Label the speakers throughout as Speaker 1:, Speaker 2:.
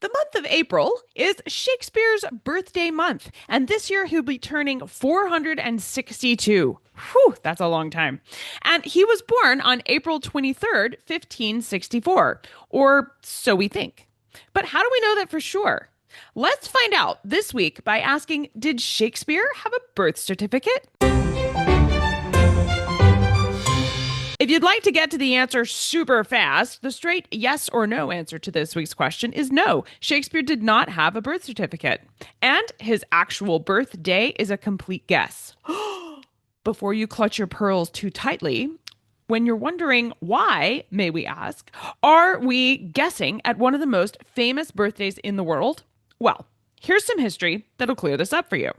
Speaker 1: The month of April is Shakespeare's birthday month, and this year he'll be turning 462. Whew, that's a long time. And he was born on April 23rd, 1564, or so we think. But how do we know that for sure? Let's find out this week by asking, did Shakespeare have a birth certificate? If you'd like to get to the answer super fast, the straight yes or no answer to this week's question is no. Shakespeare did not have a birth certificate. And his actual birthday is a complete guess. Before you clutch your pearls too tightly, when you're wondering why, may we ask, are we guessing at one of the most famous birthdays in the world? Well, here's some history that'll clear this up for you.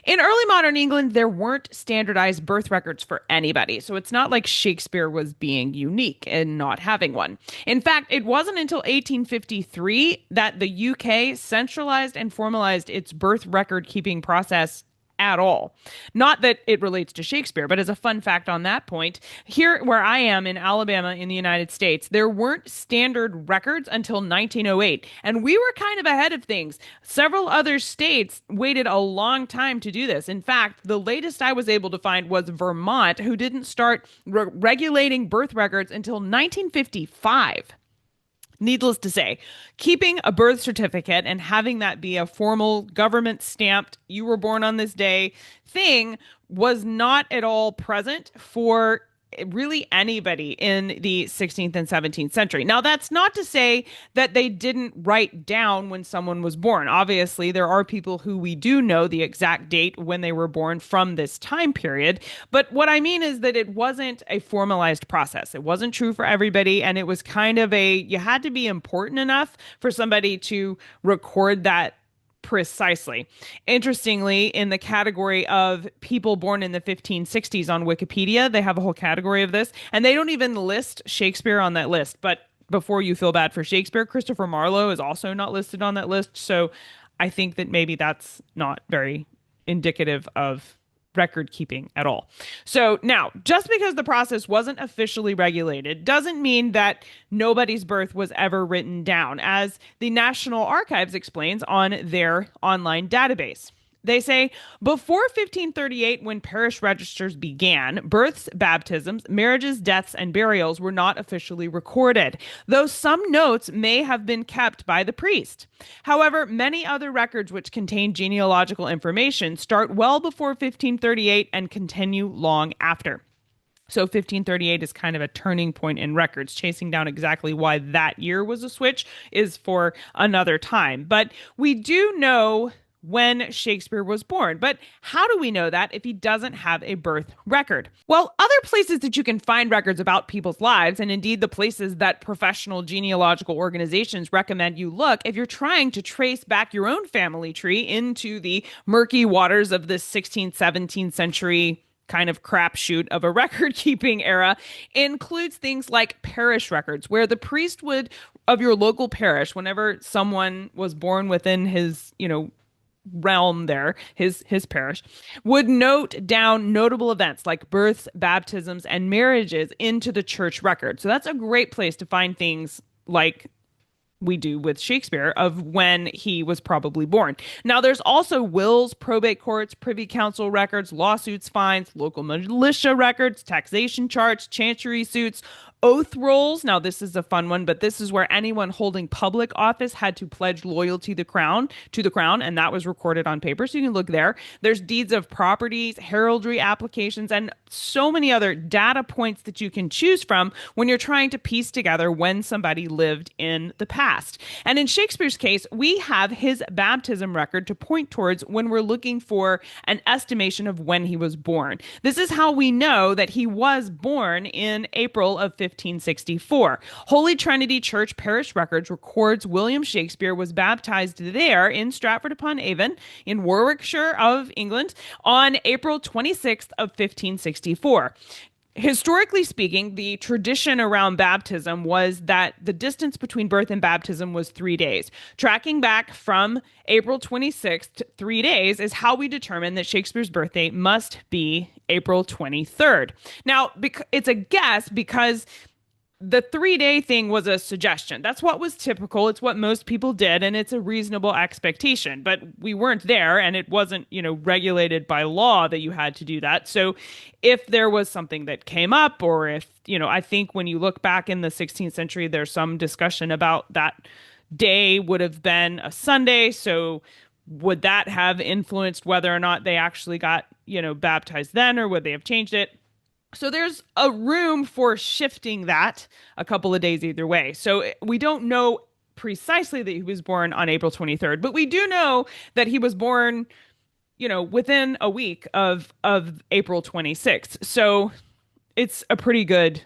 Speaker 1: In early modern England, there weren't standardized birth records for anybody, so it's not like Shakespeare was being unique in not having one. In fact, it wasn't until 1853 that the UK centralized and formalized its birth record keeping process at all. Not that it relates to Shakespeare, but as a fun fact on that point, here where I am in Alabama in the United States, there weren't standard records until 1908, and we were kind of ahead of things. Several other states waited a long time to do this. In fact, the latest I was able to find was Vermont, who didn't start regulating birth records until 1955. Needless to say, keeping a birth certificate and having that be a formal government stamped, you were born on this day thing was not at all present for really anybody in the 16th and 17th century. Now, that's not to say that they didn't write down when someone was born. Obviously, there are people who we do know the exact date when they were born from this time period. But what I mean is that it wasn't a formalized process. It wasn't true for everybody. And it was kind of you had to be important enough for somebody to record that precisely. Interestingly, in the category of people born in the 1560s on Wikipedia, they have a whole category of this, and they don't even list Shakespeare on that list. But before you feel bad for Shakespeare, Christopher Marlowe is also not listed on that list. So I think that maybe that's not very indicative of record keeping at all. So now, just because the process wasn't officially regulated doesn't mean that nobody's birth was ever written down, as the National Archives explains on their online database. They say, before 1538, when parish registers began, births, baptisms, marriages, deaths, and burials were not officially recorded, though some notes may have been kept by the priest. However, many other records which contain genealogical information start well before 1538 and continue long after. So 1538 is kind of a turning point in records. Chasing down exactly why that year was a switch is for another time. But we do know when Shakespeare was born. But how do we know that if he doesn't have a birth record? Well, other places that you can find records about people's lives, and indeed the places that professional genealogical organizations recommend you look if you're trying to trace back your own family tree into the murky waters of the 16th, 17th century kind of crapshoot of a record-keeping era, includes things like parish records, where the priest would, of your local parish, whenever someone was born within his, realm there, his parish, would note down notable events like births, baptisms, and marriages into the church record. So that's a great place to find things like we do with Shakespeare of when he was probably born. Now, there's also wills, probate courts, privy council records, lawsuits, fines, local militia records, taxation charts, chancery suits, oath rolls. Now, this is a fun one, but this is where anyone holding public office had to pledge loyalty to the crown, and that was recorded on paper, so you can look there. There's deeds of properties, heraldry applications, and so many other data points that you can choose from when you're trying to piece together when somebody lived in the past. And in Shakespeare's case, we have his baptism record to point towards when we're looking for an estimation of when he was born. This is how we know that he was born in April of 1564. Holy Trinity Church Parish Records records William Shakespeare was baptized there in Stratford-upon-Avon in Warwickshire of England on April 26th of 1564. Historically speaking, the tradition around baptism was that the distance between birth and baptism was 3 days. Tracking back from April 26th, 3 days is how we determine that Shakespeare's birthday must be April 23rd. Now, it's a guess because the 3 day thing was a suggestion. That's what was typical. It's what most people did, and it's a reasonable expectation. But we weren't there, and it wasn't, regulated by law that you had to do that. So if there was something that came up, or if, I think when you look back in the 16th century, there's some discussion about that day would have been a Sunday. So would that have influenced whether or not they actually got, baptized then, or would they have changed it? So there's a room for shifting that a couple of days either way. So we don't know precisely that he was born on April 23rd, but we do know that he was born, within a week of April 26th. So it's a pretty good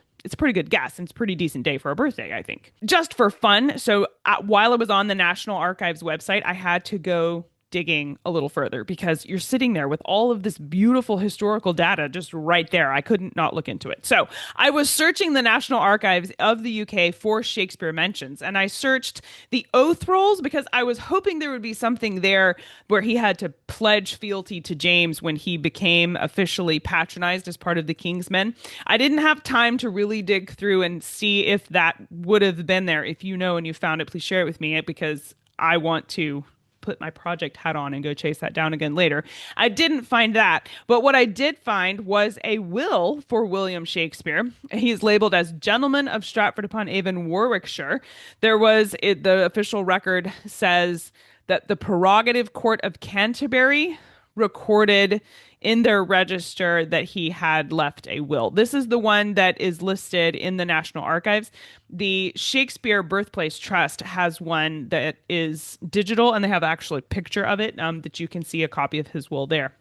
Speaker 1: guess, and it's a pretty decent day for a birthday, I think. Just for fun, so while I was on the National Archives website, I had to go digging a little further because you're sitting there with all of this beautiful historical data just right there. I couldn't not look into it. So I was searching the National Archives of the UK for Shakespeare mentions, and I searched the oath rolls because I was hoping there would be something there where he had to pledge fealty to James when he became officially patronized as part of the King's Men. I didn't have time to really dig through and see if that would have been there. If you know and you found it, please share it with me because I want to put my project hat on and go chase that down again later. I didn't find that, but what I did find was a will for William Shakespeare. He's labeled as Gentleman of Stratford-upon-Avon, Warwickshire. The official record says that the Prerogative Court of Canterbury recorded in their register that he had left a will. This is the one that is listed in the National Archives. The Shakespeare Birthplace Trust has one that is digital, and they have actually a picture of it that you can see a copy of his will there.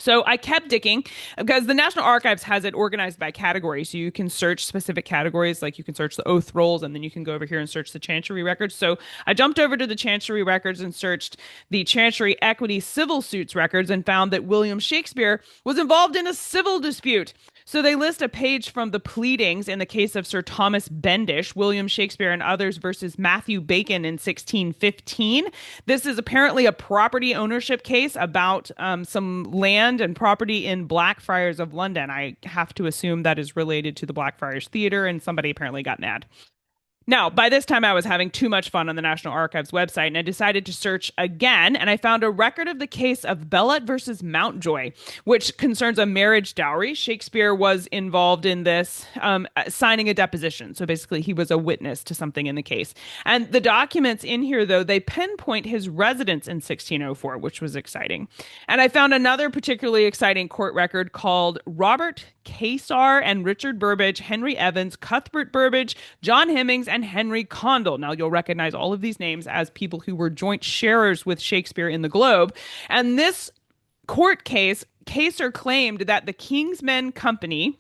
Speaker 1: So I kept digging because the National Archives has it organized by category. So you can search specific categories, like you can search the oath rolls, and then you can go over here and search the Chancery records. So I jumped over to the Chancery records and searched the Chancery Equity Civil Suits records and found that William Shakespeare was involved in a civil dispute. So they list a page from the pleadings in the case of Sir Thomas Bendish, William Shakespeare and others versus Matthew Bacon in 1615. This is apparently a property ownership case about some land and property in Blackfriars of London. I have to assume that is related to the Blackfriars Theatre, and somebody apparently got mad. Now, by this time, I was having too much fun on the National Archives website, and I decided to search again, and I found a record of the case of Bellet versus Mountjoy, which concerns a marriage dowry. Shakespeare was involved in this, signing a deposition. So basically, he was a witness to something in the case. And the documents in here, though, they pinpoint his residence in 1604, which was exciting. And I found another particularly exciting court record called Robert Caesar and Richard Burbage, Henry Evans, Cuthbert Burbage, John Hemmings, and Henry Condell. Now, you'll recognize all of these names as people who were joint sharers with Shakespeare in the Globe. And this court case, Caesar claimed that the King's Men Company,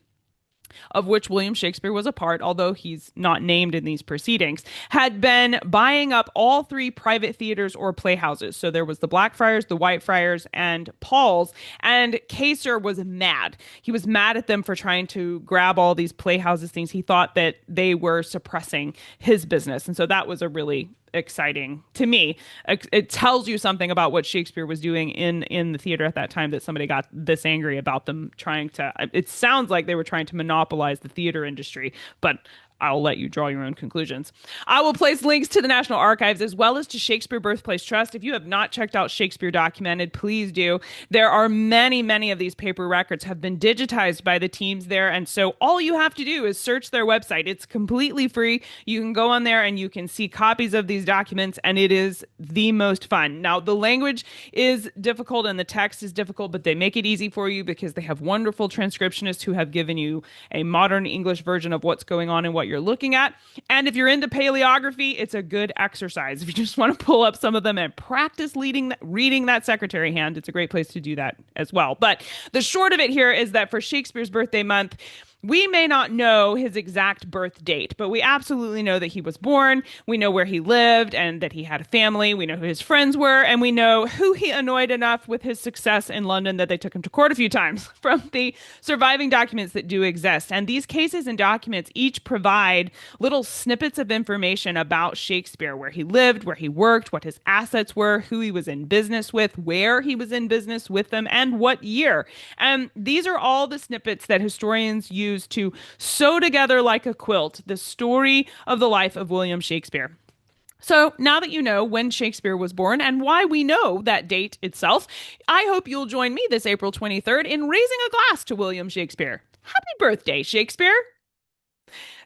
Speaker 1: of which William Shakespeare was a part, although he's not named in these proceedings, had been buying up all three private theaters or playhouses. So there was the Blackfriars, the Whitefriars, and Paul's. And Caesar was mad. He was mad at them for trying to grab all these playhouses things. He thought that they were suppressing his business. And so that was a really exciting to me. It tells you something about what Shakespeare was doing in the theater at that time, that somebody got this angry about them trying to, it sounds like they were trying to monopolize the theater industry, but I'll let you draw your own conclusions. I will place links to the National Archives as well as to Shakespeare Birthplace Trust. If you have not checked out Shakespeare Documented, please do. There are many, many of these paper records have been digitized by the teams there. And so all you have to do is search their website. It's completely free. You can go on there and you can see copies of these documents, and it is the most fun. Now, the language is difficult and the text is difficult, but they make it easy for you because they have wonderful transcriptionists who have given you a modern English version of what's going on and what you're looking at. And if you're into paleography, it's a good exercise. If you just want to pull up some of them and practice reading that secretary hand, it's a great place to do that as well. But the short of it here is that for Shakespeare's birthday month, we may not know his exact birth date, but we absolutely know that he was born. We know where he lived and that he had a family. We know who his friends were, and we know who he annoyed enough with his success in London that they took him to court a few times from the surviving documents that do exist. And these cases and documents each provide little snippets of information about Shakespeare, where he lived, where he worked, what his assets were, who he was in business with, where he was in business with them, and what year. And these are all the snippets that historians use used to sew together like a quilt the story of the life of William Shakespeare. So now that you know when Shakespeare was born and why we know that date itself, I hope you'll join me this April 23rd in raising a glass to William Shakespeare. Happy birthday, Shakespeare!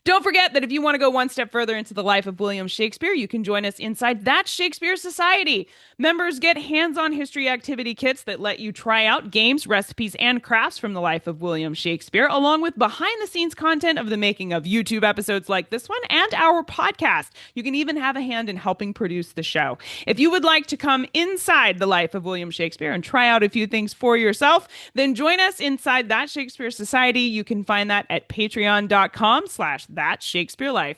Speaker 1: Don't forget that if you want to go one step further into the life of William Shakespeare, you can join us inside That Shakespeare Society. Members get hands-on history activity kits that let you try out games, recipes, and crafts from the life of William Shakespeare, along with behind-the-scenes content of the making of YouTube episodes like this one and our podcast. You can even have a hand in helping produce the show. If you would like to come inside the life of William Shakespeare and try out a few things for yourself, then join us inside That Shakespeare Society. You can find that at patreon.com/That Shakespeare Life.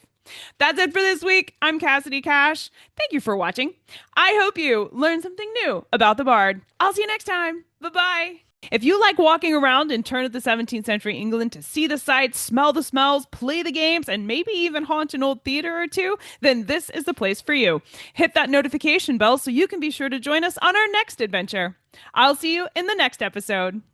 Speaker 1: That's it for this week. I'm Cassidy Cash. Thank you for watching. I hope you learned something new about the Bard. I'll see you next time. Bye-bye. If you like walking around in turn of the 17th century England to see the sights, smell the smells, play the games, and maybe even haunt an old theater or two, then this is the place for you. Hit that notification bell so you can be sure to join us on our next adventure. I'll see you in the next episode.